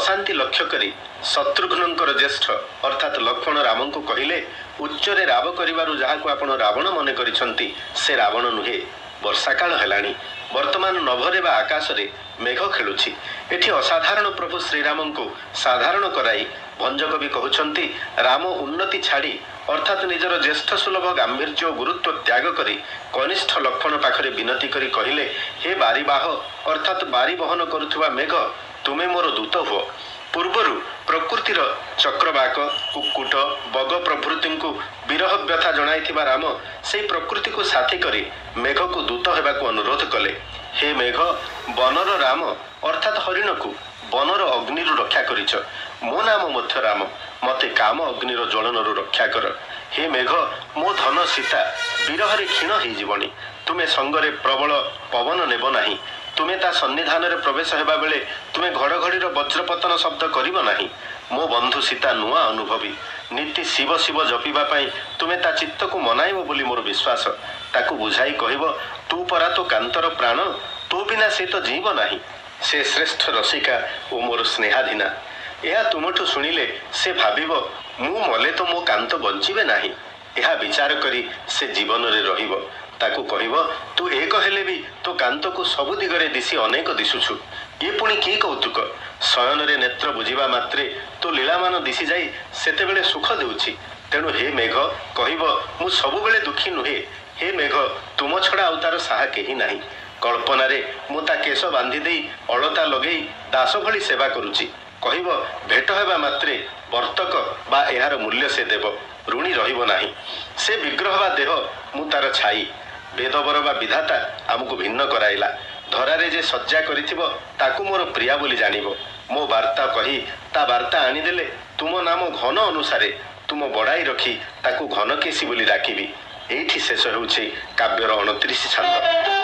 अशांति लक्ष्य करी शत्रुघ्नंकर ज्येष्ठ अर्थात लक्ष्मण राम को कहले उच्चरे राव करिवारु जहाको आपण रावण मन करिसंती से रावण नुहे। वर्षा काल हेलाणी वर्तमान नभरे बा आकाश रे मेघ खेलुछि। एठी असाधारण प्रभु श्रीराम को साधारण कराई भंजकवि कहउछंती राम उन्नति छाड़ी अर्थात निजर ज्येष्ठ सुलभ गांभीर्य और गुरुत्व त्याग करी कनिष्ठ लक्ष्मण पाखरे विनती करी कहिले हे बारीबाह अर्थात बारी बहन करुथुवा मेघ तुमे मोर दूत हुओ। पूर्वरु प्रकृतिर चक्रवाक कुक्कुट बग प्रभृति को विरह व्यथा जणाइथिबा राम से प्रकृति को साथी करी मेघ को दूत हेबाकु अनुरोध कले। हे मेघ बनर राम अर्थात हरिण को बनर अग्निरु रक्षा करिछ। मो नाम मध्य राम मते काम अग्निर ज्वलनरु रक्षा कर। हे मेघ मो धन सीता विरहरे क्षीण हो जीवनी तुमे संगरे प्रबल पवन नेब नाही। तुमे ता सन्निधान रे प्रवेश हेबा बेले तुमे घड़घड़ीर वज्रपतन शब्द करिब नाही। मो बंधु सीता नुआ अनुभवी नीति शिव शिव जपिबा पाई तुमे ता चित्त को मनाइब बोली मोर विश्वास। ताकू बुझाई कहब तू परा तो कांतर प्राण तो बिना से तो जीव नाही। से श्रेष्ठ रसिका ओ मोर स्नेहाधीना यह तुमठु शुणिले से भाविब मु मले तो मो कांत बंचिबे नाही। यह विचार करी से जीवन रे रहिब। ताकू कहब तू एक हेले भी तो कांत को सबु दिगरे दिशी अनेक दिशुछु। ये पुणी की कौतुक शयन रे नेत्र बुझिबा मात्रे तो लीलामान दिशी जाई सेते बेले सुख देउछि। तेणु हे मेघ कहब मु सबु बेले दुखी नुहे। हे मेघ तुम छड़ा आउ तार साहा केही नाही। कल्पना रे मु ता केश बांधी देई अलता लगेई दास भली सेवा करुछि। कहब भेट हेबा मात्रे वर्तक बा एहार मूल्य से देव ऋणी रहिब नाही। से विग्रह बा देह मु तार छाई वेदवर बा विधाता आमको भिन्न कराइला। धरारे जे सज्जा करिथिबो ताकू मोर प्रिया बोली जानिबो। मो वार्ता कही ता वार्ता आनिदेले तुम नाम घन अनुसारे तुम बड़ाई रखी ताकू घनकेशी बोली डाकिबी। एठी शेष हेउछि काव्यर 29 छंद।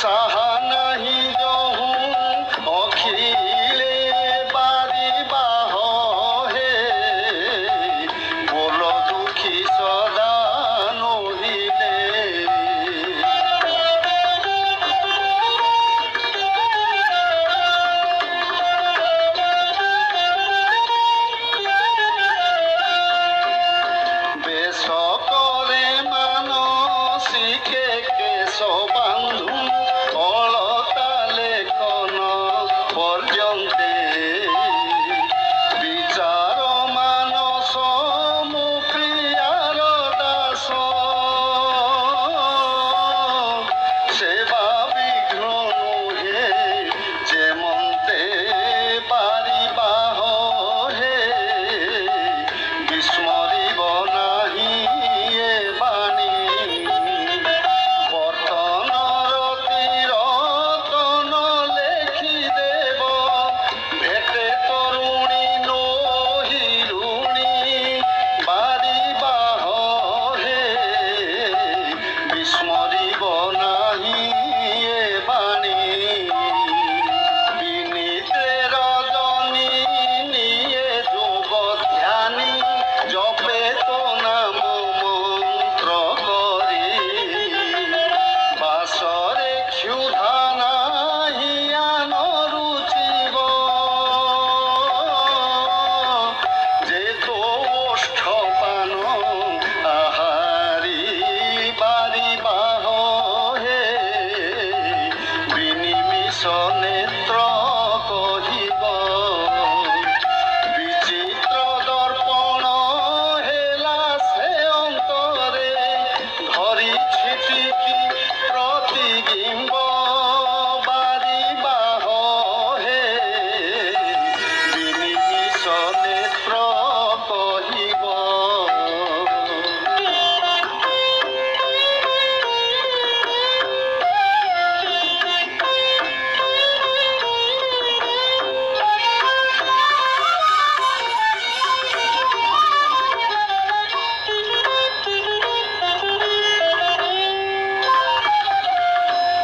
साहा नहीं जहूँ अखिले बारी बाह हे बोलो दुखी सदा नहिले बेश करे मानसिके केश बांधु अलता लेखन पर्यन्ते विचार मानस मु प्रियार दास सेवा विघ्न नुहे जेमन्ते पारिबाह हे विस्मरिब नाही ए बाणी बर्तनर तीरतन लेखि देव भेटे तरुणी नहिरुणी बारिबाह हे विस्मरिब नाही ए बाणी বিনীতে রজনী নিয়ে যোগ ধ্যানী জপে তো নাম মন্ত্র করি বাসরে ক্ষুধা নাহি আন রুচিব যে তো ওষ্ঠ পান আহারি বারিবাহ হে বিনিমিষ নেত্র কহিব বিচিত্র দর্পণ হেলা সে অন্তরে ধরি ছিটিকি প্রতিবিম্ব বারিবাহ হে বিনিমিষ নেত্র কহিব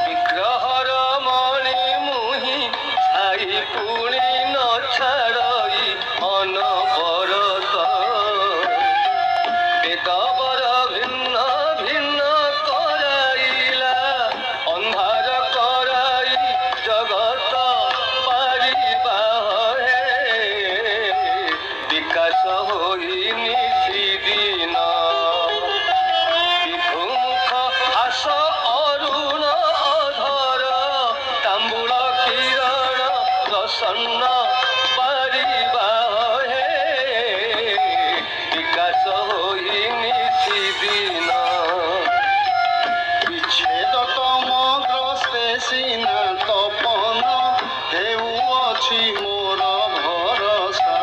বিগ্রহর মণি মুহি ছাই পুণি ন ছাড়ই অনবরত বেদবর ভিন্ন ভিন্ন করাইলা অন্ধার করাই জগত পারিবাহ হে বিকাশ হই নিশিদিন বিভুমুখ হাস অরুণ অধর তাম্বুল কিরণ প্রসন্ন পারিবাহ হে বিকাশ হই নিশিদিন বিচ্ছেদতম গ্রস্তে সিনা তপন হেউଅଛି মোর ভরসা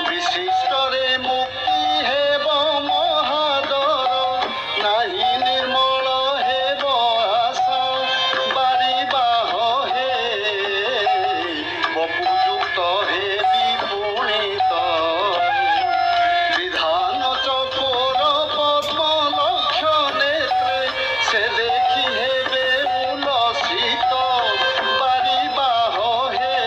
বিশিষ্টরে মুক্তি হেব মহাদর নাহি নির্মল হেব আশা বারিবাহ হে বপুযুক্ত হেবি পুণিত বিধান চকোর পদ্ম লক্ষ নেত্রে সে দেখি হেবে উলসিত বারিবাহ হে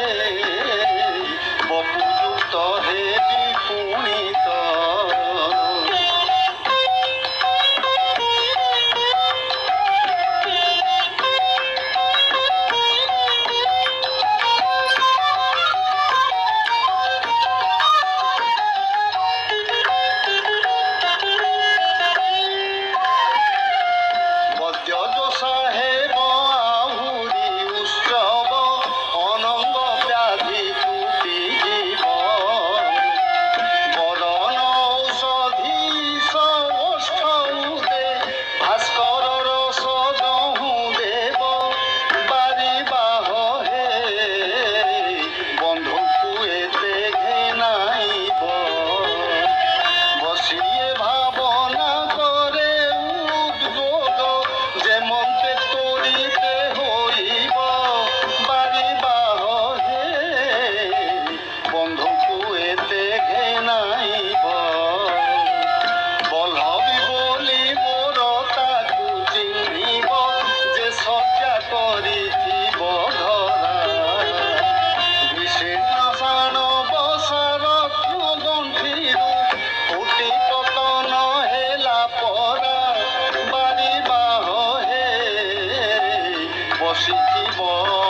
ବସିଥିବ